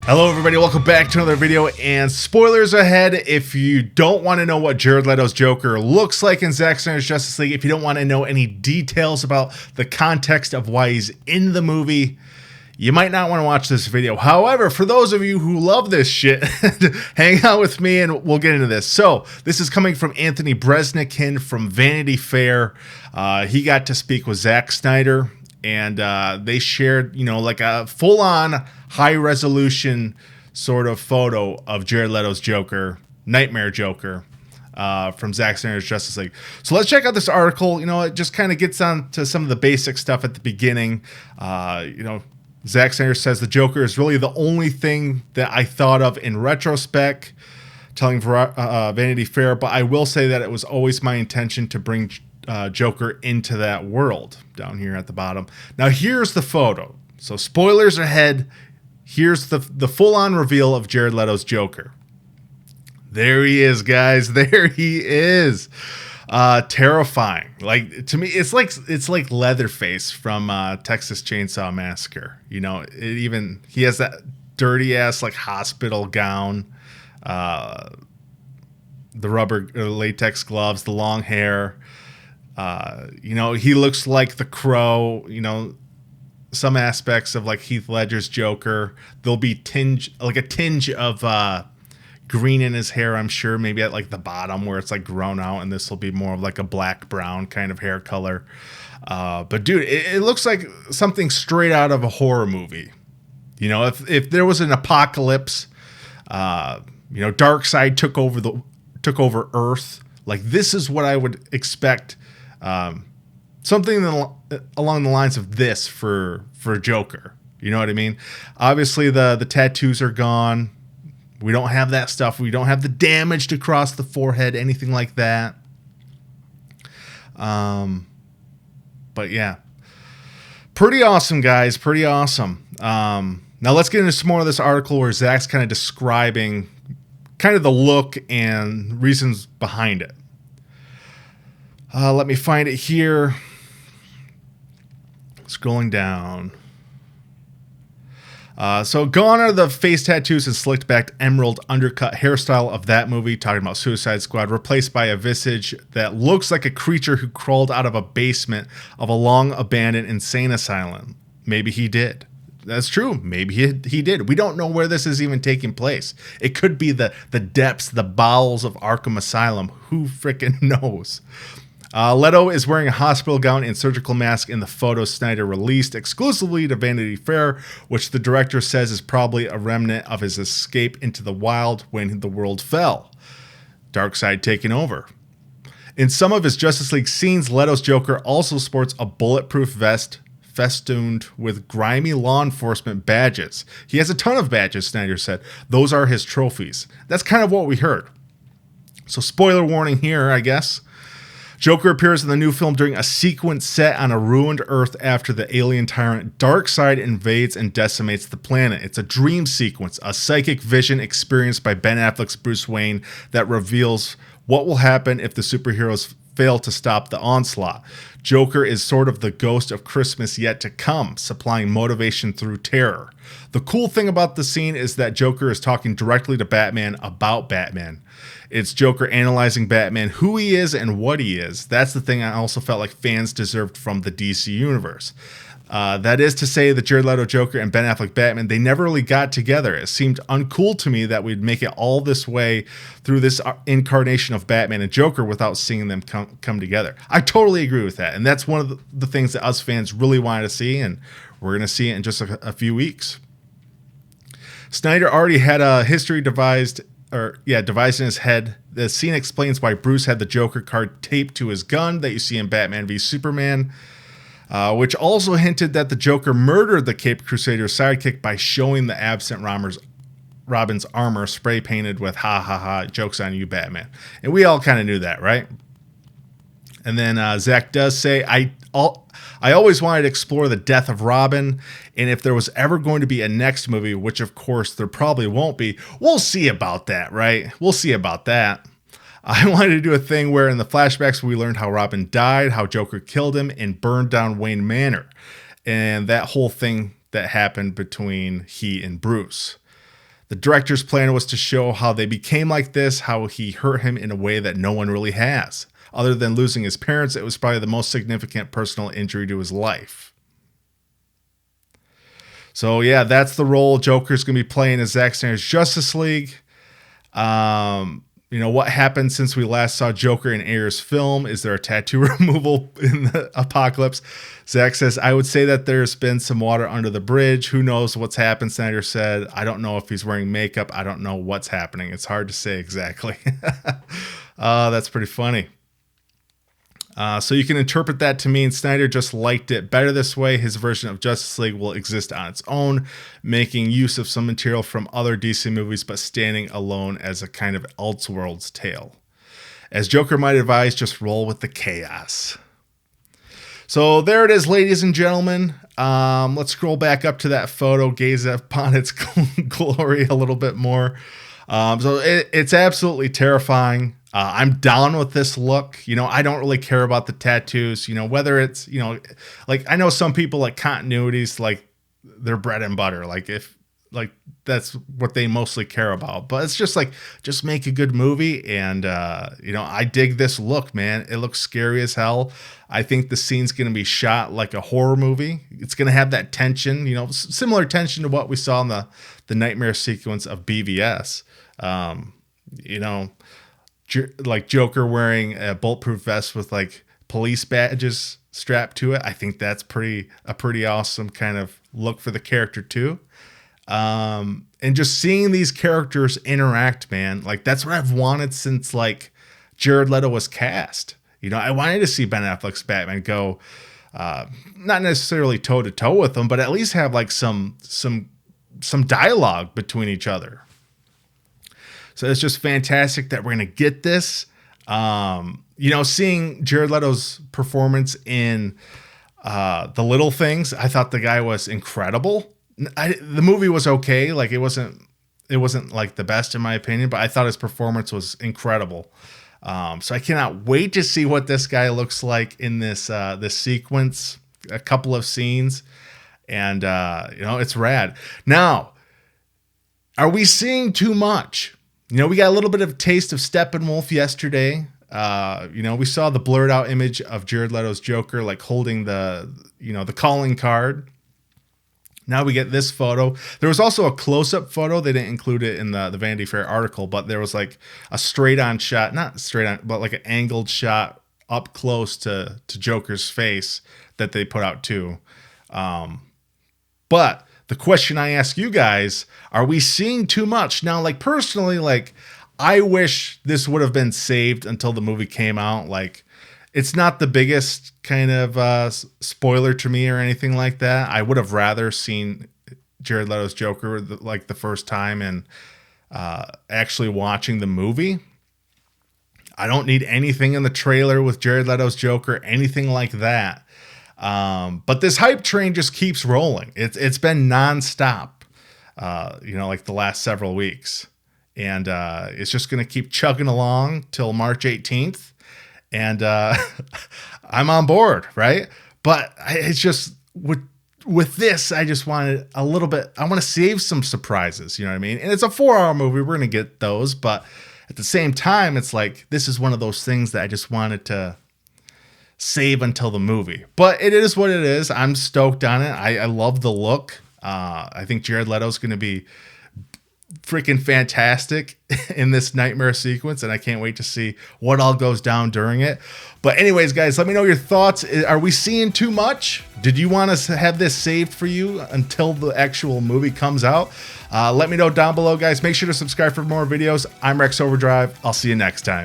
Hello everybody, welcome back to another video, and spoilers ahead if you don't want to know what Jared Leto's Joker looks like in Zack Snyder's Justice League, if you don't want to know any details about the context of why he's in the movie, you might not want to watch this video. However, for those of you who love this shit, hang out with me and we'll get into this. So, this is coming from Anthony Bresnikin from Vanity Fair. He got to speak with Zack Snyder, and they shared, like a full-on high-resolution sort of photo of Jared Leto's Joker, Knightmare Joker, from Zack Snyder's Justice League. So let's check out this article. It just kind of gets on to some of the basic stuff at the beginning. Zack Snyder says the Joker is really the only thing that I thought of in retrospect, telling Vanity Fair, but I will say that it was always my intention to bring Joker into that world, down here at the bottom. Now here's the photo. So spoilers ahead. Here's the full-on reveal of Jared Leto's Joker. There he is, guys. There he is. Terrifying. Like, to me, it's like Leatherface from Texas Chainsaw Massacre. He has that dirty ass like hospital gown, the rubber latex gloves, the long hair. He looks like the Crow. Some aspects of like Heath Ledger's Joker. There'll be a tinge of green in his hair, I'm sure, maybe at like the bottom where it's like grown out, and this will be more of like a black brown kind of hair color. But dude, it looks like something straight out of a horror movie. If there was an apocalypse, Darkseid took over Earth, like this is what I would expect. Something along the lines of this for Joker. You know what I mean? Obviously, the tattoos are gone. We don't have that stuff. We don't have the damage across the forehead, anything like that. But yeah. Pretty awesome, guys. Pretty awesome. Now let's get into some more of this article where Zack's kind of describing kind of the look and reasons behind it. Let me find it here. Scrolling down. So gone are the face tattoos and slicked back emerald undercut hairstyle of that movie, talking about Suicide Squad, replaced by a visage that looks like a creature who crawled out of a basement of a long abandoned insane asylum. Maybe he did. That's true. Maybe he did. We don't know where this is even taking place. It could be the depths, the bowels of Arkham Asylum. Who frickin' knows? Leto is wearing a hospital gown and surgical mask in the photo Snyder released exclusively to Vanity Fair, which the director says is probably a remnant of his escape into the wild when the world fell. Darkseid taking over. In some of his Justice League scenes, Leto's Joker also sports a bulletproof vest festooned with grimy law enforcement badges. He has a ton of badges, Snyder said. Those are his trophies. That's kind of what we heard. So spoiler warning here, I guess. Joker appears in the new film during a sequence set on a ruined Earth after the alien tyrant Darkseid invades and decimates the planet. It's a dream sequence, a psychic vision experienced by Ben Affleck's Bruce Wayne that reveals what will happen if the superheroes fail to stop the onslaught. Joker is sort of the ghost of Christmas yet to come, supplying motivation through terror. The cool thing about the scene is that Joker is talking directly to Batman about Batman. It's Joker analyzing Batman, who he is and what he is. That's the thing I also felt like fans deserved from the DC universe. That is to say, the Jared Leto Joker and Ben Affleck Batman, they never really got together. It seemed uncool to me that we'd make it all this way through this incarnation of Batman and Joker without seeing them come together. I totally agree with that. And that's one of the things that us fans really wanted to see, and we're going to see it in just a few weeks. Snyder already had a history devised in his head. The scene explains why Bruce had the Joker card taped to his gun that you see in Batman v Superman, which also hinted that the Joker murdered the Caped Crusader's sidekick by showing the absent Robin's armor spray painted with "ha ha ha, joke's on you, Batman." And we all kind of knew that, right? And then Zack does say, I always wanted to explore the death of Robin, and if there was ever going to be a next movie, which of course there probably won't be, we'll see about that, right? We'll see about that. I wanted to do a thing where in the flashbacks we learned how Robin died, how Joker killed him, and burned down Wayne Manor, and that whole thing that happened between he and Bruce. The director's plan was to show how they became like this, how he hurt him in a way that no one really has. Other than losing his parents, it was probably the most significant personal injury to his life. So yeah, that's the role Joker's going to be playing as Zack Snyder's Justice League. You know, what happened since we last saw Joker in Ayer's film? Is there a tattoo removal in the apocalypse? Zack says, I would say that there's been some water under the bridge. Who knows what's happened, Snyder said. I don't know if he's wearing makeup. I don't know what's happening. It's hard to say exactly. That's pretty funny. So you can interpret that to mean Snyder just liked it better this way. His version of Justice League will exist on its own, making use of some material from other DC movies, but standing alone as a kind of Elseworlds tale. As Joker might advise, just roll with the chaos. So there it is, ladies and gentlemen. Let's scroll back up to that photo, gaze upon its glory a little bit more. So it's absolutely terrifying. I'm down with this look. You know, I don't really care about the tattoos, you know, whether it's, you know, like I know some people like continuities, like their bread and butter, like if like that's what they mostly care about, but it's just like, just make a good movie. And, you know, I dig this look, man. It looks scary as hell. I think the scene's going to be shot like a horror movie. It's going to have that tension, you know, similar tension to what we saw in the nightmare sequence of BVS. You know, like Joker wearing a bulletproof vest with like police badges strapped to it. I think that's a pretty awesome kind of look for the character too. And just seeing these characters interact, man, like that's what I've wanted since like Jared Leto was cast. You know, I wanted to see Ben Affleck's Batman go, not necessarily toe to toe with him, but at least have like some dialogue between each other. So it's just fantastic that we're going to get this. You know, seeing Jared Leto's performance in The Little Things, I thought the guy was incredible. The movie was okay. Like it wasn't like the best in my opinion, but I thought his performance was incredible. So I cannot wait to see what this guy looks like in this sequence, a couple of scenes, and you know, it's rad. Now, are we seeing too much? You know, we got a little bit of a taste of Steppenwolf yesterday. You know, we saw the blurred out image of Jared Leto's Joker, like holding the calling card. Now we get this photo. There was also a close-up photo. They didn't include it in the Vanity Fair article, but there was like a straight-on shot, not straight-on, but like an angled shot up close to Joker's face that they put out too. But the question I ask you guys, are we seeing too much? Now, like personally, like I wish this would have been saved until the movie came out. Like it's not the biggest kind of spoiler to me or anything like that. I would have rather seen Jared Leto's Joker like the first time and actually watching the movie. I don't need anything in the trailer with Jared Leto's Joker, anything like that. But this hype train just keeps rolling. It's been nonstop, you know, like the last several weeks, and it's just going to keep chugging along till March 18th. And I'm on board, right? But it's just with this, I just wanted a little bit. I want to save some surprises. You know what I mean? And it's a 4-hour movie. We're going to get those, but at the same time, it's like this is one of those things that I just wanted to save until the movie. But it is what it is. I'm stoked on it. I love the look. I think Jared Leto's going to be freaking fantastic in this nightmare sequence, and I can't wait to see what all goes down during it. But anyways, guys, let me know your thoughts. Are we seeing too much? Did you want us to have this saved for you until the actual movie comes out? Let me know down below, guys. Make sure to subscribe for more videos. I'm Rex Overdrive. I'll see you next time.